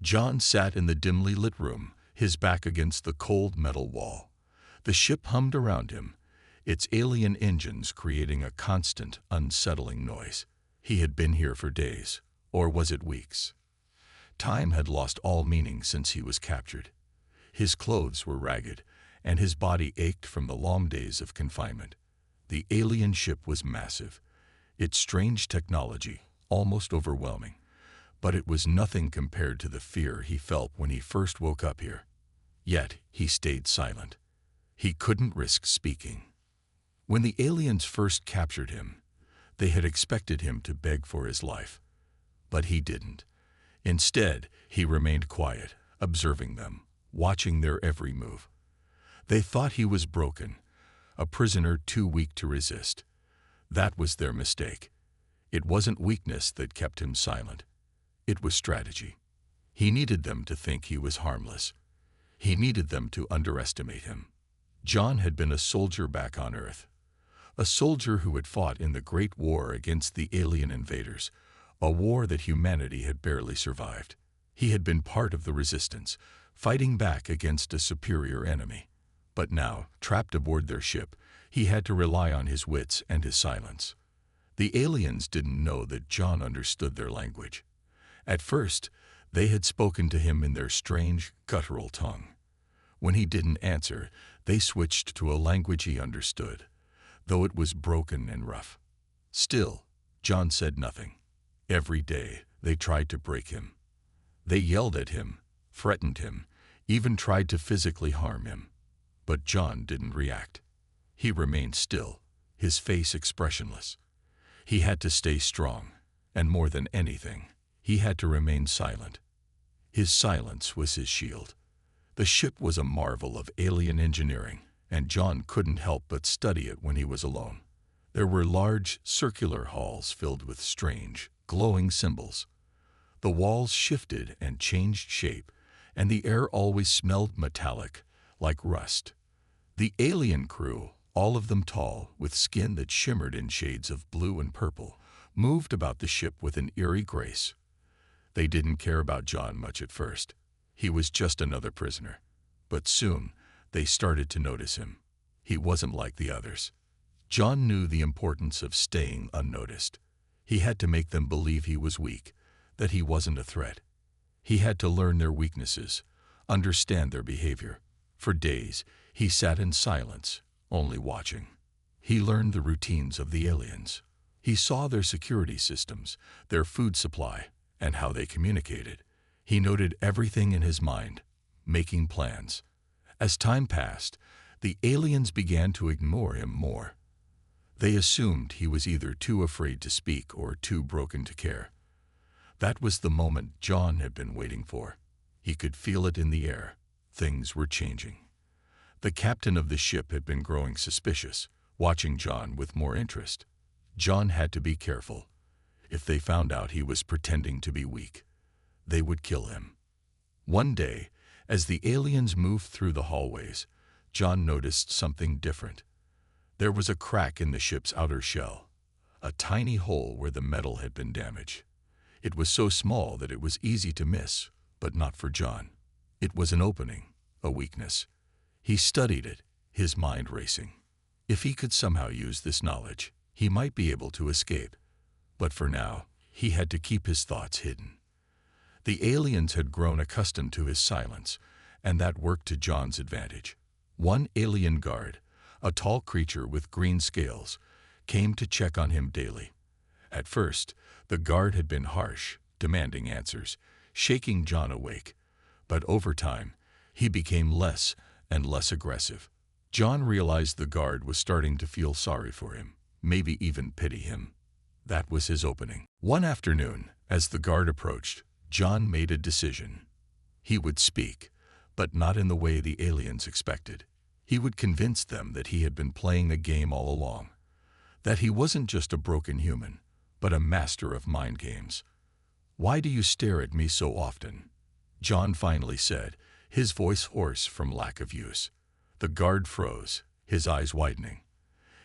John sat in the dimly lit room, his back against the cold metal wall. The ship hummed around him, its alien engines creating a constant, unsettling noise. He had been here for days, or was it weeks? Time had lost all meaning since he was captured. His clothes were ragged, and his body ached from the long days of confinement. The alien ship was massive, its strange technology almost overwhelming, but it was nothing compared to the fear he felt when he first woke up here. Yet he stayed silent. He couldn't risk speaking. When the aliens first captured him, they had expected him to beg for his life. But he didn't. Instead, he remained quiet, observing them, watching their every move. They thought he was broken, a prisoner too weak to resist. That was their mistake. It wasn't weakness that kept him silent. It was strategy. He needed them to think he was harmless. He needed them to underestimate him. John had been a soldier back on Earth. A soldier who had fought in the Great War against the alien invaders, a war that humanity had barely survived. He had been part of the resistance, fighting back against a superior enemy. But now, trapped aboard their ship, he had to rely on his wits and his silence. The aliens didn't know that John understood their language. At first, they had spoken to him in their strange, guttural tongue. When he didn't answer, they switched to a language he understood, though it was broken and rough. Still, John said nothing. Every day, they tried to break him. They yelled at him, threatened him, even tried to physically harm him. But John didn't react. He remained still, his face expressionless. He had to stay strong, and more than anything, he had to remain silent. His silence was his shield. The ship was a marvel of alien engineering, and John couldn't help but study it when he was alone. There were large, circular halls filled with strange, glowing symbols. The walls shifted and changed shape, and the air always smelled metallic, like rust. The alien crew, all of them tall, with skin that shimmered in shades of blue and purple, moved about the ship with an eerie grace. They didn't care about John much at first. He was just another prisoner. But soon, they started to notice him. He wasn't like the others. John knew the importance of staying unnoticed. He had to make them believe he was weak, that he wasn't a threat. He had to learn their weaknesses, understand their behavior. For days, he sat in silence, only watching. He learned the routines of the aliens. He saw their security systems, their food supply, and how they communicated. He noted everything in his mind, making plans. As time passed, the aliens began to ignore him more. They assumed he was either too afraid to speak or too broken to care. That was the moment John had been waiting for. He could feel it in the air. Things were changing. The captain of the ship had been growing suspicious, watching John with more interest. John had to be careful. If they found out he was pretending to be weak, they would kill him. One day, as the aliens moved through the hallways, John noticed something different. There was a crack in the ship's outer shell, a tiny hole where the metal had been damaged. It was so small that it was easy to miss, but not for John. It was an opening, a weakness. He studied it, his mind racing. If he could somehow use this knowledge, he might be able to escape. But for now, he had to keep his thoughts hidden. The aliens had grown accustomed to his silence, and that worked to John's advantage. One alien guard, a tall creature with green scales, came to check on him daily. At first, the guard had been harsh, demanding answers, shaking John awake. But over time, he became less and less aggressive. John realized the guard was starting to feel sorry for him, maybe even pity him. That was his opening. One afternoon, as the guard approached, John made a decision. He would speak, but not in the way the aliens expected. He would convince them that he had been playing a game all along, that he wasn't just a broken human, but a master of mind games. "Why do you stare at me so often?" John finally said, his voice hoarse from lack of use. The guard froze, his eyes widening.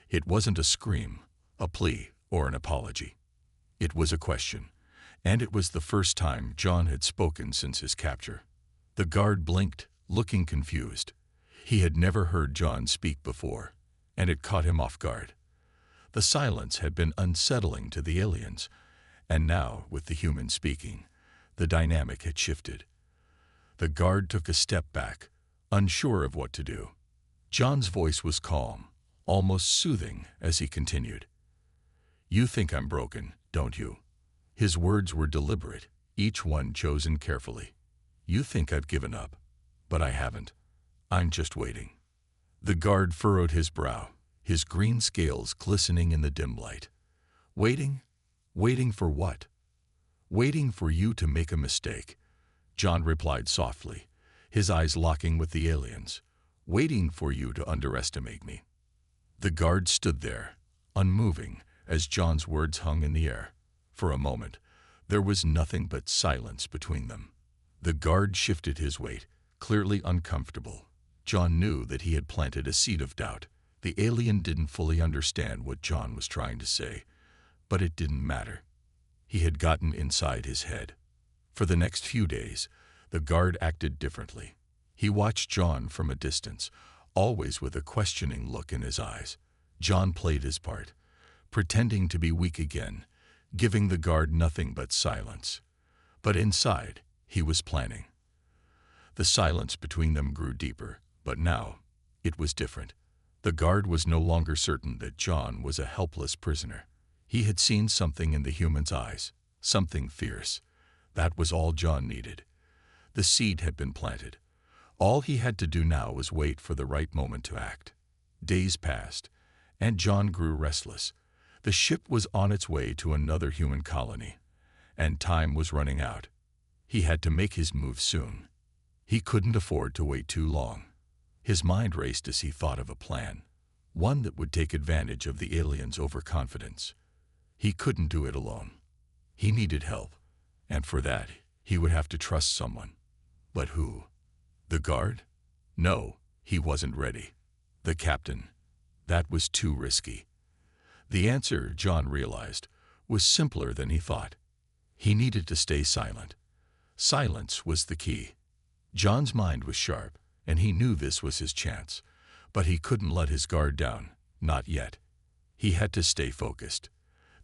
It wasn't a scream, a plea, or an apology. It was a question, and it was the first time John had spoken since his capture. The guard blinked, looking confused. He had never heard John speak before, and it caught him off guard. The silence had been unsettling to the aliens, and now, with the human speaking, the dynamic had shifted. The guard took a step back, unsure of what to do. John's voice was calm, almost soothing, as he continued. "You think I'm broken, don't you?" His words were deliberate, each one chosen carefully. "You think I've given up, but I haven't. I'm just waiting." The guard furrowed his brow, his green scales glistening in the dim light. "Waiting? Waiting for what?" "Waiting for you to make a mistake," John replied softly, his eyes locking with the aliens. "Waiting for you to underestimate me." The guard stood there, unmoving, as John's words hung in the air. For a moment, there was nothing but silence between them. The guard shifted his weight, clearly uncomfortable. John knew that he had planted a seed of doubt. The alien didn't fully understand what John was trying to say, but it didn't matter. He had gotten inside his head. For the next few days, the guard acted differently. He watched John from a distance, always with a questioning look in his eyes. John played his part, pretending to be weak again, giving the guard nothing but silence. But inside, he was planning. The silence between them grew deeper, but now it was different. The guard was no longer certain that John was a helpless prisoner. He had seen something in the human's eyes, something fierce. That was all John needed. The seed had been planted. All he had to do now was wait for the right moment to act. Days passed, and John grew restless. The ship was on its way to another human colony, and time was running out. He had to make his move soon. He couldn't afford to wait too long. His mind raced as he thought of a plan, one that would take advantage of the aliens' overconfidence. He couldn't do it alone. He needed help, and for that, he would have to trust someone. But who? The guard? No, he wasn't ready. The captain? That was too risky. The answer, John realized, was simpler than he thought. He needed to stay silent. Silence was the key. John's mind was sharp, and he knew this was his chance. But he couldn't let his guard down, not yet. He had to stay focused.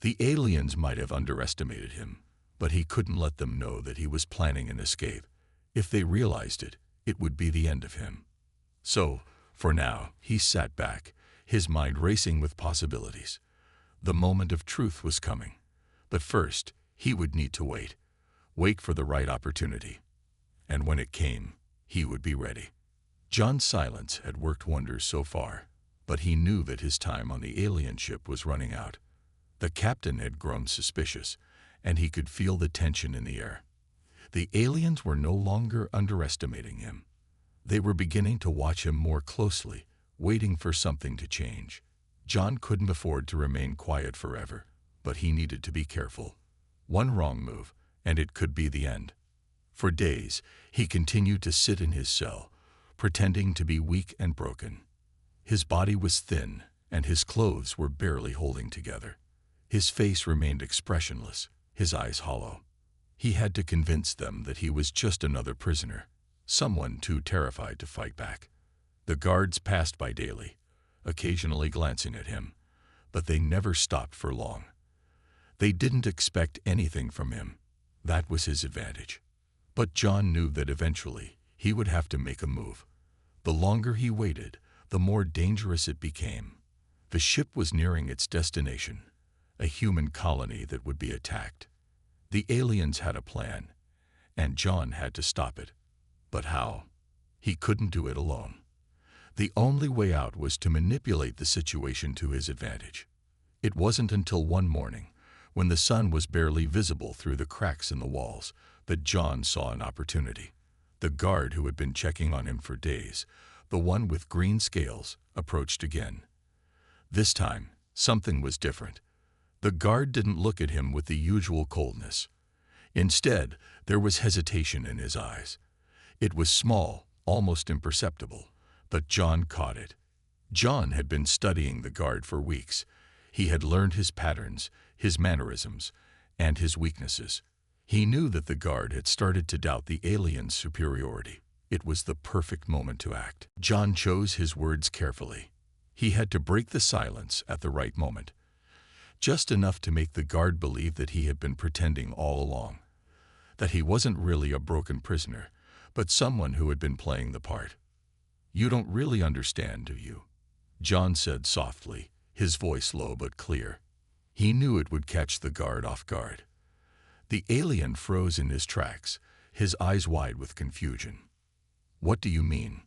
The aliens might have underestimated him, but he couldn't let them know that he was planning an escape. If they realized it, it would be the end of him. So, for now, he sat back, his mind racing with possibilities. The moment of truth was coming. But first, he would need to wait. Wait for the right opportunity. And when it came, he would be ready. John's silence had worked wonders so far, but he knew that his time on the alien ship was running out. The captain had grown suspicious, and he could feel the tension in the air. The aliens were no longer underestimating him. They were beginning to watch him more closely, waiting for something to change. John couldn't afford to remain quiet forever, but he needed to be careful. One wrong move, and it could be the end. For days, he continued to sit in his cell, pretending to be weak and broken. His body was thin, and his clothes were barely holding together. His face remained expressionless, his eyes hollow. He had to convince them that he was just another prisoner, someone too terrified to fight back. The guards passed by daily, occasionally glancing at him, but they never stopped for long. They didn't expect anything from him. That was his advantage. But John knew that eventually he would have to make a move. The longer he waited, the more dangerous it became. The ship was nearing its destination, a human colony that would be attacked. The aliens had a plan, and John had to stop it. But how? He couldn't do it alone. The only way out was to manipulate the situation to his advantage. It wasn't until one morning, when the sun was barely visible through the cracks in the walls, that John saw an opportunity. The guard who had been checking on him for days, the one with green scales, approached again. This time, something was different. The guard didn't look at him with the usual coldness. Instead, there was hesitation in his eyes. It was small, almost imperceptible, but John caught it. John had been studying the guard for weeks. He had learned his patterns, his mannerisms, and his weaknesses. He knew that the guard had started to doubt the alien's superiority. It was the perfect moment to act. John chose his words carefully. He had to break the silence at the right moment, just enough to make the guard believe that he had been pretending all along, that he wasn't really a broken prisoner, but someone who had been playing the part. "You don't really understand, do you?" John said softly, his voice low but clear. He knew it would catch the guard off guard. The alien froze in his tracks, his eyes wide with confusion. "What do you mean?"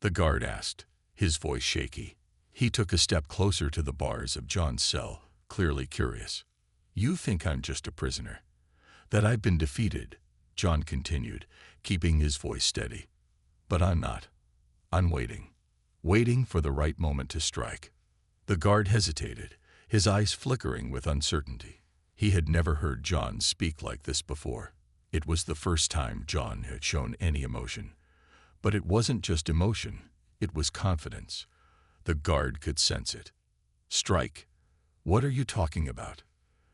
the guard asked, his voice shaky. He took a step closer to the bars of John's cell, clearly curious. "You think I'm just a prisoner, that I've been defeated," John continued, keeping his voice steady. "But I'm not. I'm waiting for the right moment to strike." The guard hesitated, his eyes flickering with uncertainty. He had never heard John speak like this before. It was the first time John had shown any emotion. But it wasn't just emotion, it was confidence. The guard could sense it. "Strike? What are you talking about?"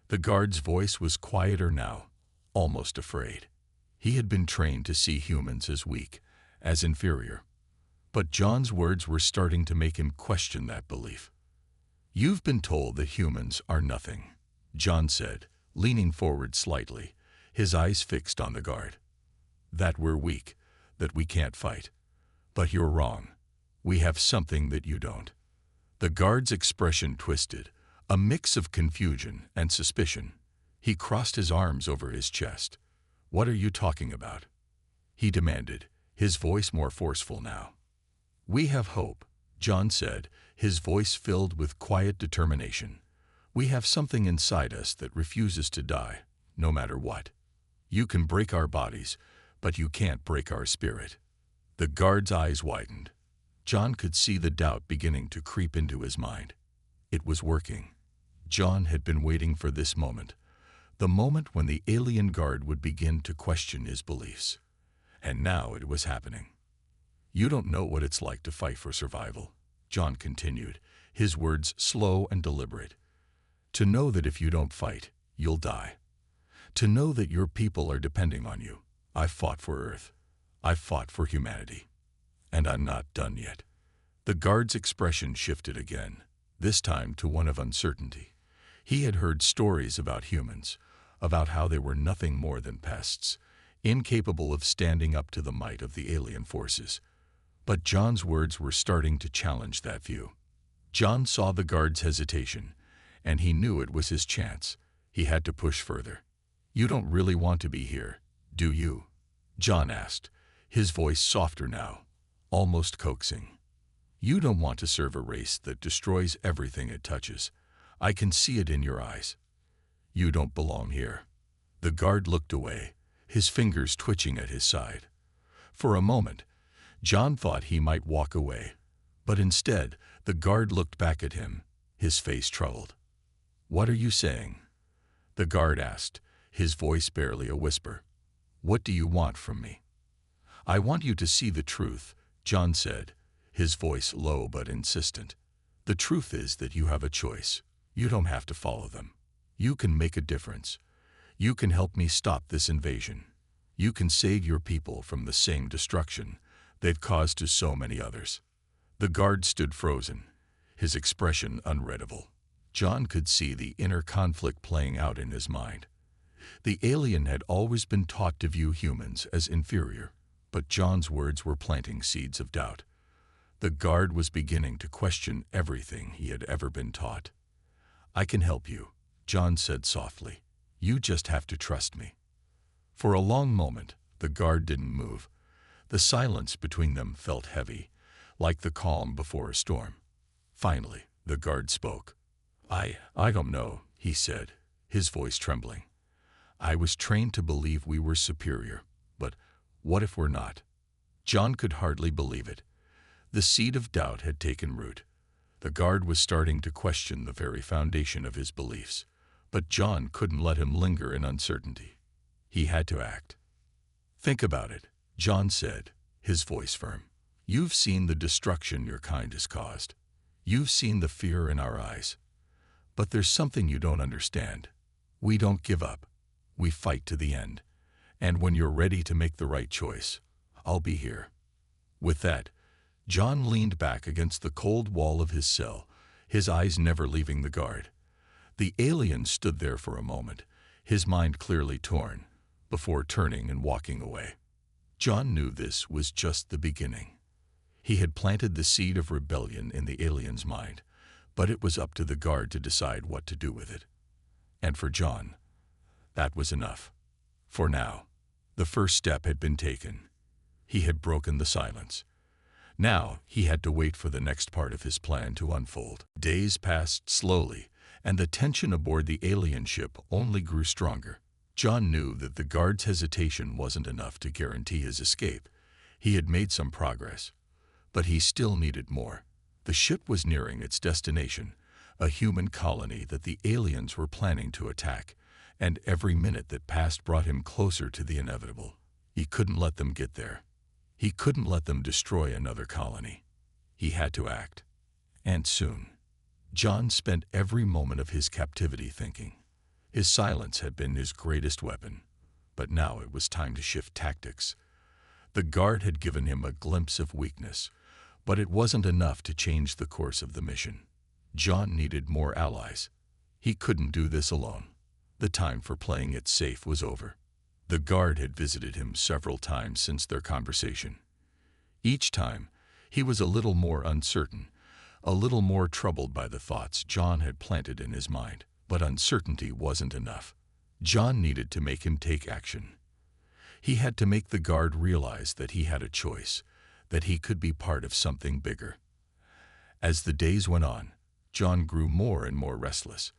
The guard's voice was quieter now, almost afraid. He had been trained to see humans as weak, as inferior. But John's words were starting to make him question that belief. "You've been told that humans are nothing," John said, leaning forward slightly, his eyes fixed on the guard. "That we're weak, that we can't fight. But you're wrong. We have something that you don't." The guard's expression twisted, a mix of confusion and suspicion. He crossed his arms over his chest. "What are you talking about?" he demanded, his voice more forceful now. "We have hope," John said, his voice filled with quiet determination. "We have something inside us that refuses to die, no matter what. You can break our bodies, but you can't break our spirit." The guard's eyes widened. John could see the doubt beginning to creep into his mind. It was working. John had been waiting for this moment, the moment when the alien guard would begin to question his beliefs. And now it was happening. "You don't know what it's like to fight for survival," John continued, his words slow and deliberate. "To know that if you don't fight, you'll die. To know that your people are depending on you. I've fought for Earth. I've fought for humanity. And I'm not done yet." The guard's expression shifted again, this time to one of uncertainty. He had heard stories about humans, about how they were nothing more than pests, incapable of standing up to the might of the alien forces. But John's words were starting to challenge that view. John saw the guard's hesitation, and he knew it was his chance. He had to push further. "You don't really want to be here, do you?" John asked, his voice softer now, almost coaxing. "You don't want to serve a race that destroys everything it touches. I can see it in your eyes. You don't belong here." The guard looked away, his fingers twitching at his side. For a moment, John thought he might walk away, but instead, the guard looked back at him, his face troubled. "What are you saying?" the guard asked, his voice barely a whisper. "What do you want from me?" "I want you to see the truth," John said, his voice low but insistent. "The truth is that you have a choice. You don't have to follow them. You can make a difference. You can help me stop this invasion. You can save your people from the same destruction they've caused to so many others." The guard stood frozen, his expression unreadable. John could see the inner conflict playing out in his mind. The alien had always been taught to view humans as inferior, but John's words were planting seeds of doubt. The guard was beginning to question everything he had ever been taught. "I can help you," John said softly. "You just have to trust me." For a long moment, the guard didn't move. The silence between them felt heavy, like the calm before a storm. Finally, the guard spoke. I don't know," he said, his voice trembling. "I was trained to believe we were superior, but what if we're not?" John could hardly believe it. The seed of doubt had taken root. The guard was starting to question the very foundation of his beliefs, but John couldn't let him linger in uncertainty. He had to act. "Think about it," John said, his voice firm. "You've seen the destruction your kind has caused. You've seen the fear in our eyes. But there's something you don't understand. We don't give up. We fight to the end. And when you're ready to make the right choice, I'll be here." With that, John leaned back against the cold wall of his cell, his eyes never leaving the guard. The alien stood there for a moment, his mind clearly torn, before turning and walking away. John knew this was just the beginning. He had planted the seed of rebellion in the alien's mind, but it was up to the guard to decide what to do with it. And for John, that was enough. For now, the first step had been taken. He had broken the silence. Now he had to wait for the next part of his plan to unfold. Days passed slowly, and the tension aboard the alien ship only grew stronger. John knew that the guard's hesitation wasn't enough to guarantee his escape. He had made some progress, but he still needed more. The ship was nearing its destination, a human colony that the aliens were planning to attack, and every minute that passed brought him closer to the inevitable. He couldn't let them get there. He couldn't let them destroy another colony. He had to act. And soon. John spent every moment of his captivity thinking. His silence had been his greatest weapon, but now it was time to shift tactics. The guard had given him a glimpse of weakness, but it wasn't enough to change the course of the mission. John needed more allies. He couldn't do this alone. The time for playing it safe was over. The guard had visited him several times since their conversation. Each time, he was a little more uncertain, a little more troubled by the thoughts John had planted in his mind. But uncertainty wasn't enough. John needed to make him take action. He had to make the guard realize that he had a choice, that he could be part of something bigger. As the days went on, John grew more and more restless.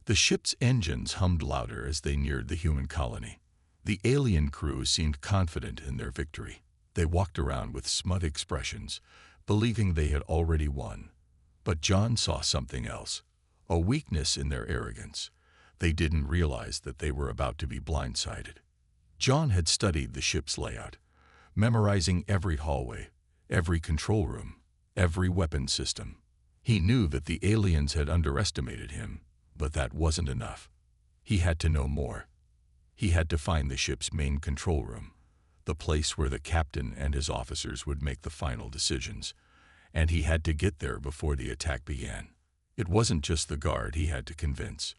The ship's engines hummed louder as they neared the human colony. The alien crew seemed confident in their victory. They walked around with smug expressions, believing they had already won. But John saw something else. A weakness in their arrogance. They didn't realize that they were about to be blindsided. John had studied the ship's layout, memorizing every hallway, every control room, every weapon system. He knew that the aliens had underestimated him, but that wasn't enough. He had to know more. He had to find the ship's main control room, the place where the captain and his officers would make the final decisions, and he had to get there before the attack began. It wasn't just the guard he had to convince.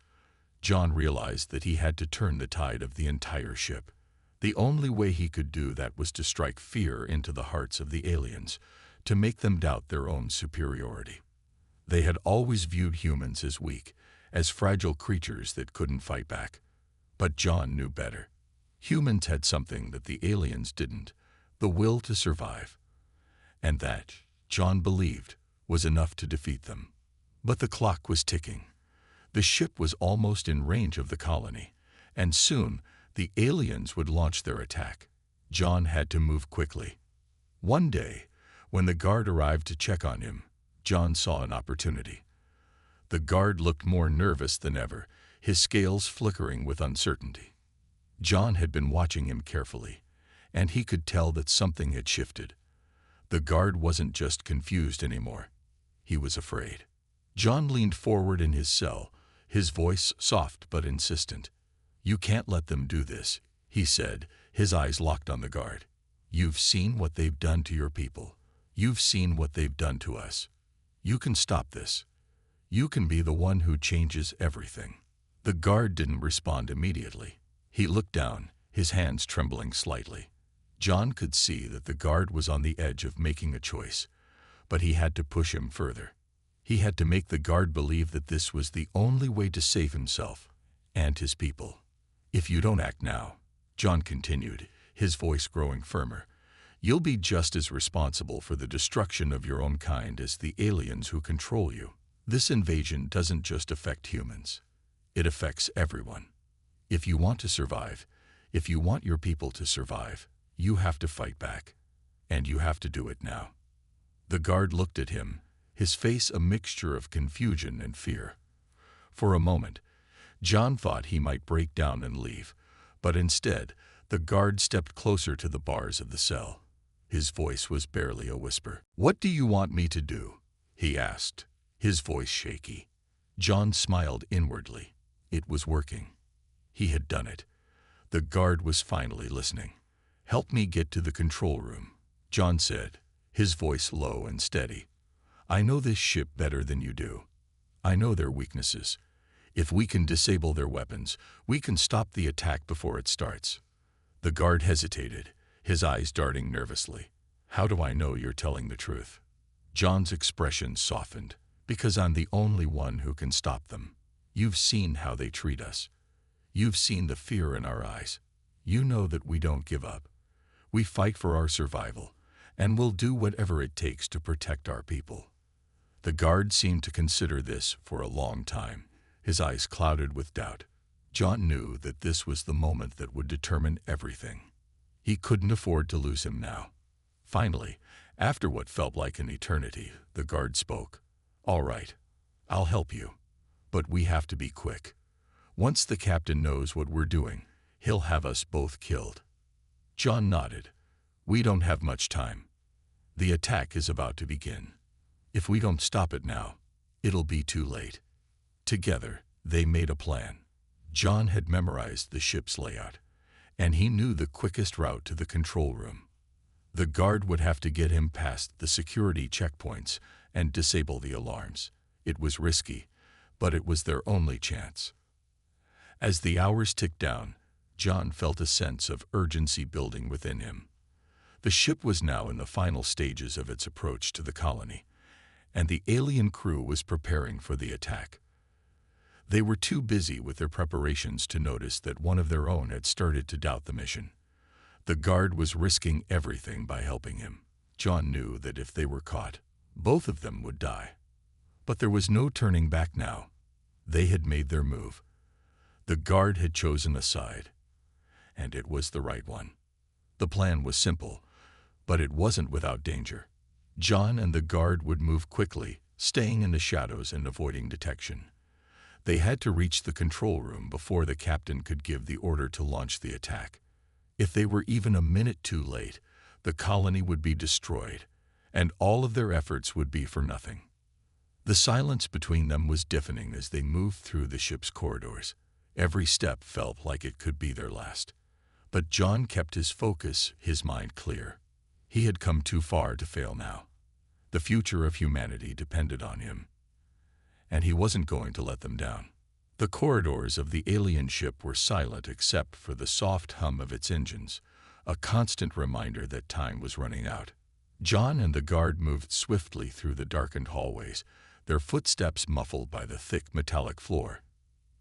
John realized that he had to turn the tide of the entire ship. The only way he could do that was to strike fear into the hearts of the aliens, to make them doubt their own superiority. They had always viewed humans as weak, as fragile creatures that couldn't fight back. But John knew better. Humans had something that the aliens didn't, the will to survive. And that, John believed, was enough to defeat them. But the clock was ticking. The ship was almost in range of the colony, and soon the aliens would launch their attack. John had to move quickly. One day, when the guard arrived to check on him, John saw an opportunity. The guard looked more nervous than ever, his scales flickering with uncertainty. John had been watching him carefully, and he could tell that something had shifted. The guard wasn't just confused anymore. He was afraid. John leaned forward in his cell, his voice soft but insistent. "You can't let them do this," he said, his eyes locked on the guard. "You've seen what they've done to your people. You've seen what they've done to us. You can stop this. You can be the one who changes everything." The guard didn't respond immediately. He looked down, his hands trembling slightly. John could see that the guard was on the edge of making a choice, but he had to push him further. He had to make the guard believe that this was the only way to save himself and his people. "If you don't act now," John continued, his voice growing firmer, "you'll be just as responsible for the destruction of your own kind as the aliens who control you. This invasion doesn't just affect humans. It affects everyone. If you want to survive, if you want your people to survive, you have to fight back. And you have to do it now." The guard looked at him, his face a mixture of confusion and fear. For a moment, John thought he might break down and leave, but instead, the guard stepped closer to the bars of the cell. His voice was barely a whisper. "What do you want me to do?" he asked, his voice shaky. John smiled inwardly. It was working. He had done it. The guard was finally listening. "Help me get to the control room," John said, his voice low and steady. "I know this ship better than you do. I know their weaknesses. If we can disable their weapons, we can stop the attack before it starts." The guard hesitated, his eyes darting nervously. "How do I know you're telling the truth?" John's expression softened. "Because I'm the only one who can stop them. You've seen how they treat us. You've seen the fear in our eyes. You know that we don't give up. We fight for our survival, and we'll do whatever it takes to protect our people." The guard seemed to consider this for a long time, his eyes clouded with doubt. John knew that this was the moment that would determine everything. He couldn't afford to lose him now. Finally, after what felt like an eternity, the guard spoke. "All right, I'll help you, but we have to be quick. Once the captain knows what we're doing, he'll have us both killed." John nodded. "We don't have much time. The attack is about to begin. If we don't stop it now, it'll be too late." Together, they made a plan. John had memorized the ship's layout, and he knew the quickest route to the control room. The guard would have to get him past the security checkpoints and disable the alarms. It was risky, but it was their only chance. As the hours ticked down, John felt a sense of urgency building within him. The ship was now in the final stages of its approach to the colony, and the alien crew was preparing for the attack. They were too busy with their preparations to notice that one of their own had started to doubt the mission. The guard was risking everything by helping him. John knew that if they were caught, both of them would die. But there was no turning back now. They had made their move. The guard had chosen a side, and it was the right one. The plan was simple, but it wasn't without danger. John and the guard would move quickly, staying in the shadows and avoiding detection. They had to reach the control room before the captain could give the order to launch the attack. If they were even a minute too late, the colony would be destroyed, and all of their efforts would be for nothing. The silence between them was deafening as they moved through the ship's corridors. Every step felt like it could be their last. But John kept his focus, his mind clear. He had come too far to fail now. The future of humanity depended on him, and he wasn't going to let them down. The corridors of the alien ship were silent except for the soft hum of its engines, a constant reminder that time was running out. John and the guard moved swiftly through the darkened hallways, their footsteps muffled by the thick metallic floor.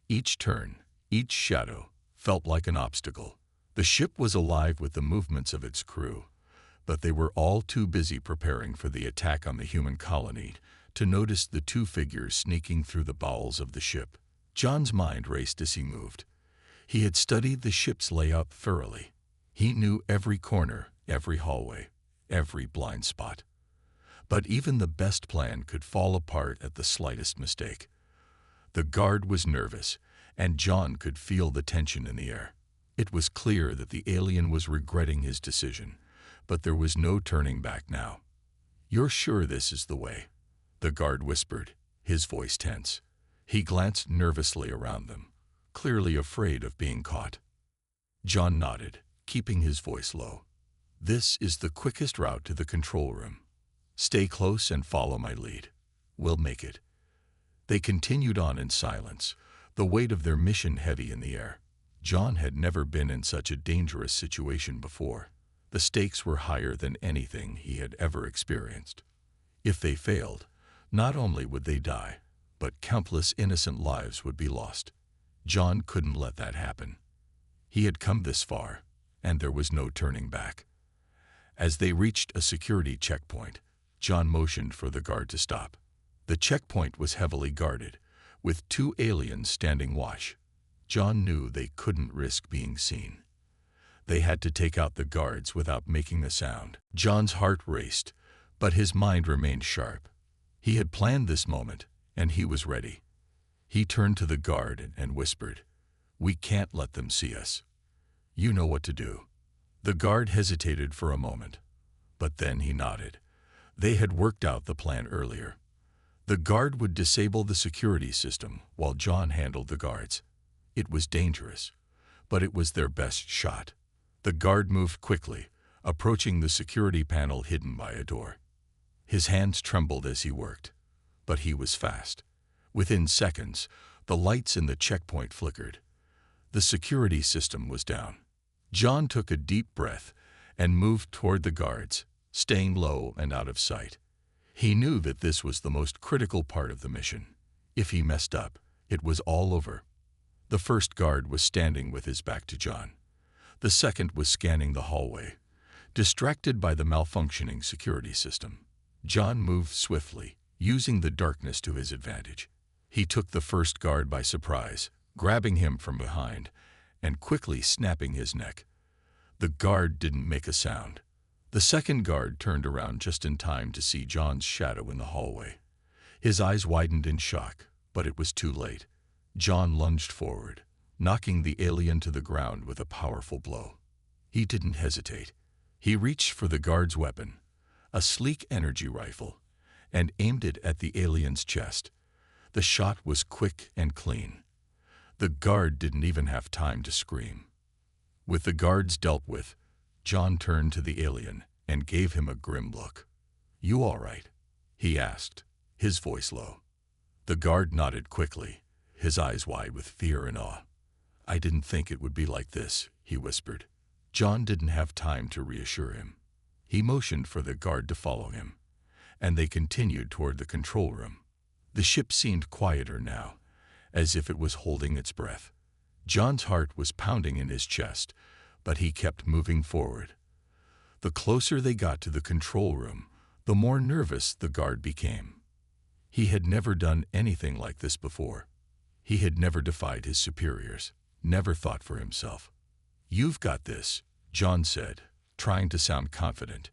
Each turn, each shadow, felt like an obstacle. The ship was alive with the movements of its crew, but they were all too busy preparing for the attack on the human colony to notice the two figures sneaking through the bowels of the ship. John's mind raced as he moved. He had studied the ship's layout thoroughly. He knew every corner, every hallway, every blind spot. But even the best plan could fall apart at the slightest mistake. The guard was nervous, and John could feel the tension in the air. It was clear that the alien was regretting his decision, but there was no turning back now. "You're sure this is the way?" the guard whispered, his voice tense. He glanced nervously around them, clearly afraid of being caught. John nodded, keeping his voice low. "This is the quickest route to the control room. Stay close and follow my lead. We'll make it." They continued on in silence, the weight of their mission heavy in the air. John had never been in such a dangerous situation before. The stakes were higher than anything he had ever experienced. If they failed, not only would they die, but countless innocent lives would be lost. John couldn't let that happen. He had come this far, and there was no turning back. As they reached a security checkpoint, John motioned for the guard to stop. The checkpoint was heavily guarded, with two aliens standing watch. John knew they couldn't risk being seen. They had to take out the guards without making a sound. John's heart raced, but his mind remained sharp. He had planned this moment, and he was ready. He turned to the guard and whispered, "We can't let them see us. You know what to do." The guard hesitated for a moment, but then he nodded. They had worked out the plan earlier. The guard would disable the security system while John handled the guards. It was dangerous, but it was their best shot. The guard moved quickly, approaching the security panel hidden by a door. His hands trembled as he worked, but he was fast. Within seconds, the lights in the checkpoint flickered. The security system was down. John took a deep breath and moved toward the guards, staying low and out of sight. He knew that this was the most critical part of the mission. If he messed up, it was all over. The first guard was standing with his back to John. The second was scanning the hallway, distracted by the malfunctioning security system. John moved swiftly, using the darkness to his advantage. He took the first guard by surprise, grabbing him from behind and quickly snapping his neck. The guard didn't make a sound. The second guard turned around just in time to see John's shadow in the hallway. His eyes widened in shock, but it was too late. John lunged forward, knocking the alien to the ground with a powerful blow. He didn't hesitate. He reached for the guard's weapon, a sleek energy rifle, and aimed it at the alien's chest. The shot was quick and clean. The guard didn't even have time to scream. With the guards dealt with, John turned to the alien and gave him a grim look. "You all right?" he asked, his voice low. The guard nodded quickly, his eyes wide with fear and awe. "I didn't think it would be like this," he whispered. John didn't have time to reassure him. He motioned for the guard to follow him, and they continued toward the control room. The ship seemed quieter now, as if it was holding its breath. John's heart was pounding in his chest, but he kept moving forward. The closer they got to the control room, the more nervous the guard became. He had never done anything like this before. He had never defied his superiors, never thought for himself. "You've got this," John said, trying to sound confident.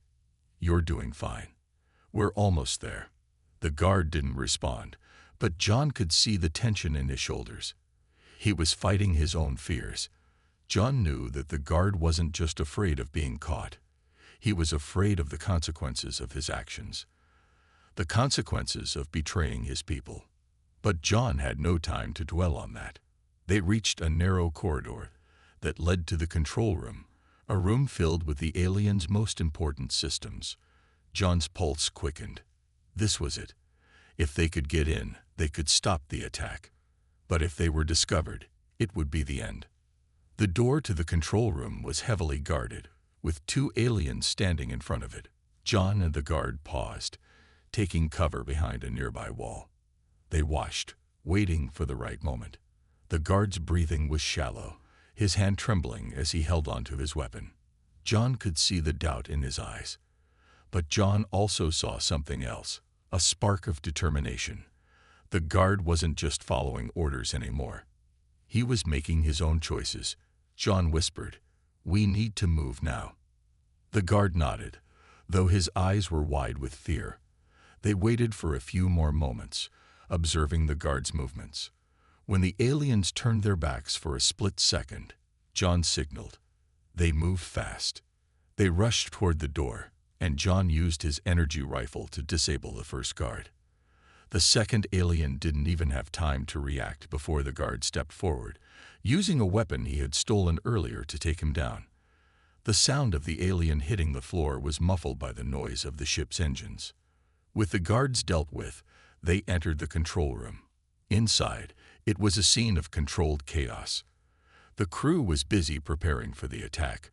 "You're doing fine. We're almost there." The guard didn't respond, but John could see the tension in his shoulders. He was fighting his own fears. John knew that the guard wasn't just afraid of being caught. He was afraid of the consequences of his actions, the consequences of betraying his people. But John had no time to dwell on that. They reached a narrow corridor that led to the control room, a room filled with the alien's most important systems. John's pulse quickened. This was it. If they could get in, they could stop the attack. But if they were discovered, it would be the end. The door to the control room was heavily guarded, with 2 aliens standing in front of it. John and the guard paused, taking cover behind a nearby wall. They watched, waiting for the right moment. The guard's breathing was shallow, his hand trembling as he held onto his weapon. John could see the doubt in his eyes. But John also saw something else, a spark of determination. The guard wasn't just following orders anymore. He was making his own choices. John whispered, "We need to move now." The guard nodded, though his eyes were wide with fear. They waited for a few more moments, observing the guard's movements. When the aliens turned their backs for a split second, John signaled. They moved fast. They rushed toward the door, and John used his energy rifle to disable the first guard. The second alien didn't even have time to react before the guard stepped forward, using a weapon he had stolen earlier to take him down. The sound of the alien hitting the floor was muffled by the noise of the ship's engines. With the guards dealt with, they entered the control room. Inside, it was a scene of controlled chaos. The crew was busy preparing for the attack,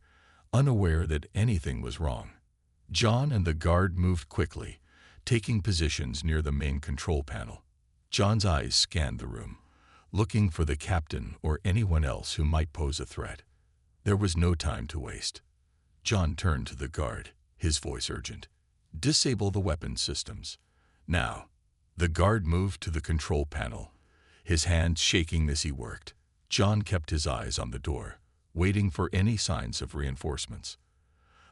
unaware that anything was wrong. John and the guard moved quickly, taking positions near the main control panel. John's eyes scanned the room, looking for the captain or anyone else who might pose a threat. There was no time to waste. John turned to the guard, his voice urgent. "Disable the weapon systems. Now." The guard moved to the control panel, his hands shaking as he worked. John kept his eyes on the door, waiting for any signs of reinforcements.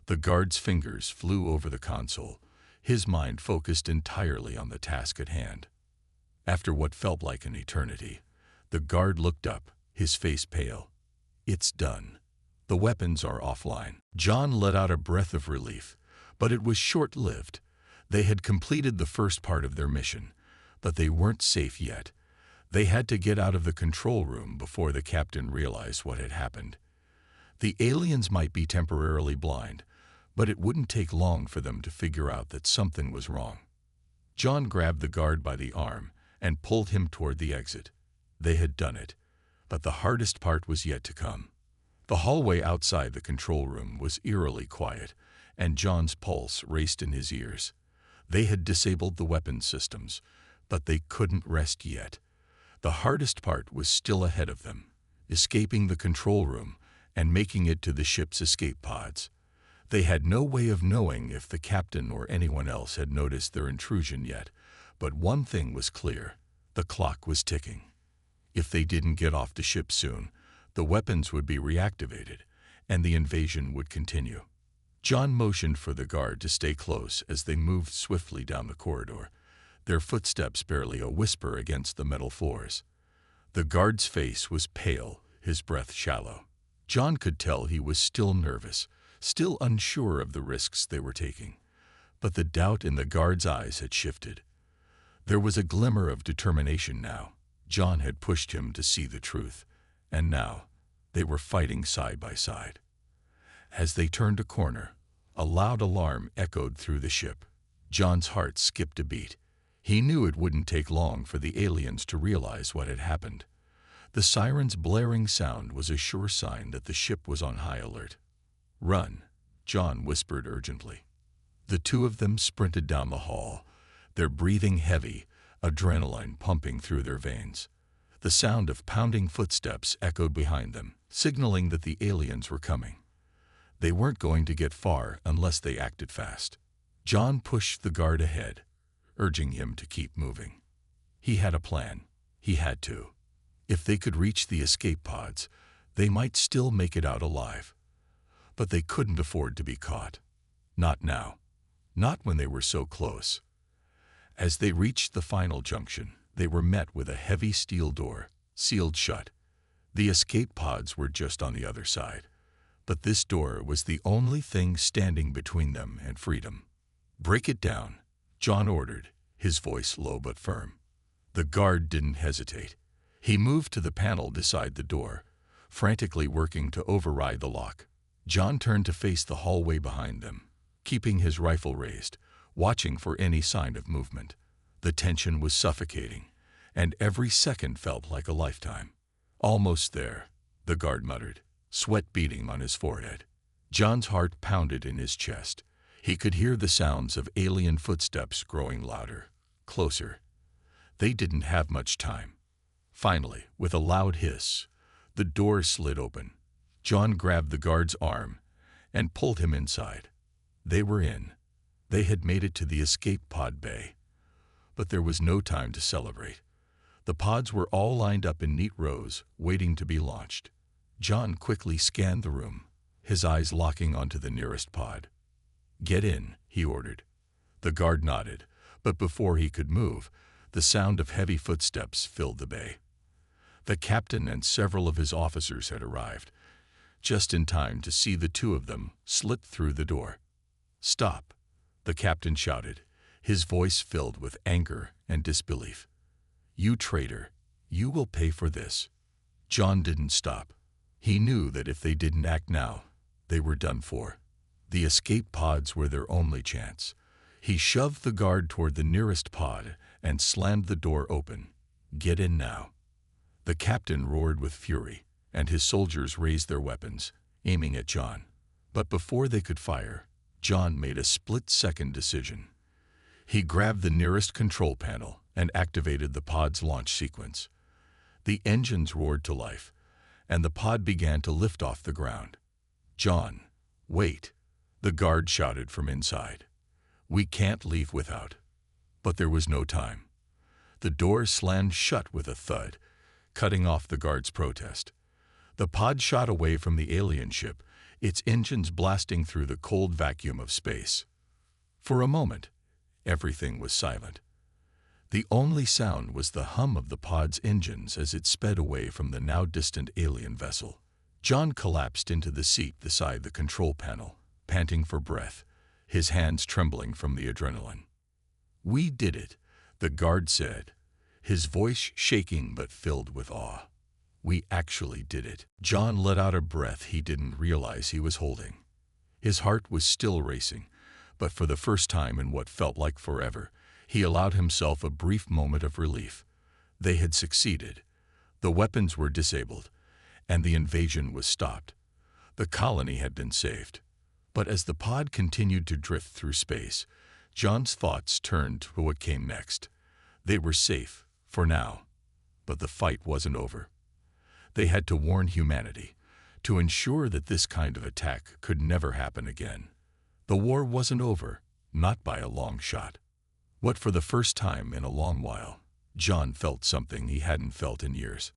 The guard's fingers flew over the console, his mind focused entirely on the task at hand. After what felt like an eternity, the guard looked up, his face pale. "It's done. The weapons are offline." John let out a breath of relief, but it was short-lived. They had completed the first part of their mission, but they weren't safe yet. They had to get out of the control room before the captain realized what had happened. The aliens might be temporarily blind, but it wouldn't take long for them to figure out that something was wrong. John grabbed the guard by the arm and pulled him toward the exit. They had done it, but the hardest part was yet to come. The hallway outside the control room was eerily quiet, and John's pulse raced in his ears. They had disabled the weapons systems, but they couldn't rest yet. The hardest part was still ahead of them, escaping the control room and making it to the ship's escape pods. They had no way of knowing if the captain or anyone else had noticed their intrusion yet, but one thing was clear: the clock was ticking. If they didn't get off the ship soon, the weapons would be reactivated, and the invasion would continue. John motioned for the guard to stay close as they moved swiftly down the corridor, their footsteps barely a whisper against the metal floors. The guard's face was pale, his breath shallow. John could tell he was still nervous, still unsure of the risks they were taking. But the doubt in the guard's eyes had shifted. There was a glimmer of determination now. John had pushed him to see the truth, and now they were fighting side by side. As they turned a corner, a loud alarm echoed through the ship. John's heart skipped a beat. He knew it wouldn't take long for the aliens to realize what had happened. The siren's blaring sound was a sure sign that the ship was on high alert. "Run," John whispered urgently. The two of them sprinted down the hall, their breathing heavy, adrenaline pumping through their veins. The sound of pounding footsteps echoed behind them, signaling that the aliens were coming. They weren't going to get far unless they acted fast. John pushed the guard ahead, urging him to keep moving. He had a plan. He had to. If they could reach the escape pods, they might still make it out alive. But they couldn't afford to be caught. Not now. Not when they were so close. As they reached the final junction, they were met with a heavy steel door, sealed shut. The escape pods were just on the other side. But this door was the only thing standing between them and freedom. "Break it down," John ordered, his voice low but firm. The guard didn't hesitate. He moved to the panel beside the door, frantically working to override the lock. John turned to face the hallway behind them, keeping his rifle raised, watching for any sign of movement. The tension was suffocating, and every second felt like a lifetime. "Almost there," the guard muttered, sweat beading on his forehead. John's heart pounded in his chest. He could hear the sounds of alien footsteps growing louder, closer. They didn't have much time. Finally, with a loud hiss, the door slid open. John grabbed the guard's arm and pulled him inside. They were in. They had made it to the escape pod bay. But there was no time to celebrate. The pods were all lined up in neat rows, waiting to be launched. John quickly scanned the room, his eyes locking onto the nearest pod. "Get in," he ordered. The guard nodded, but before he could move, the sound of heavy footsteps filled the bay. The captain and several of his officers had arrived, just in time to see the two of them slip through the door. "Stop," the captain shouted, his voice filled with anger and disbelief. "You traitor, you will pay for this." John didn't stop. He knew that if they didn't act now, they were done for. The escape pods were their only chance. He shoved the guard toward the nearest pod and slammed the door open. "Get in now." The captain roared with fury, and his soldiers raised their weapons, aiming at John. But before they could fire, John made a split-second decision. He grabbed the nearest control panel and activated the pod's launch sequence. The engines roared to life, and the pod began to lift off the ground. "John, wait," the guard shouted from inside. "We can't leave without." But there was no time. The door slammed shut with a thud, cutting off the guard's protest. The pod shot away from the alien ship, its engines blasting through the cold vacuum of space. For a moment, everything was silent. The only sound was the hum of the pod's engines as it sped away from the now distant alien vessel. John collapsed into the seat beside the control panel, panting for breath, his hands trembling from the adrenaline. "We did it," the guard said, his voice shaking but filled with awe. "We actually did it." John let out a breath he didn't realize he was holding. His heart was still racing, but for the first time in what felt like forever, he allowed himself a brief moment of relief. They had succeeded. The weapons were disabled, and the invasion was stopped. The colony had been saved. But as the pod continued to drift through space, John's thoughts turned to what came next. They were safe, for now, but the fight wasn't over. They had to warn humanity, to ensure that this kind of attack could never happen again. The war wasn't over, not by a long shot. What for the first time in a long while, John felt something he hadn't felt in years.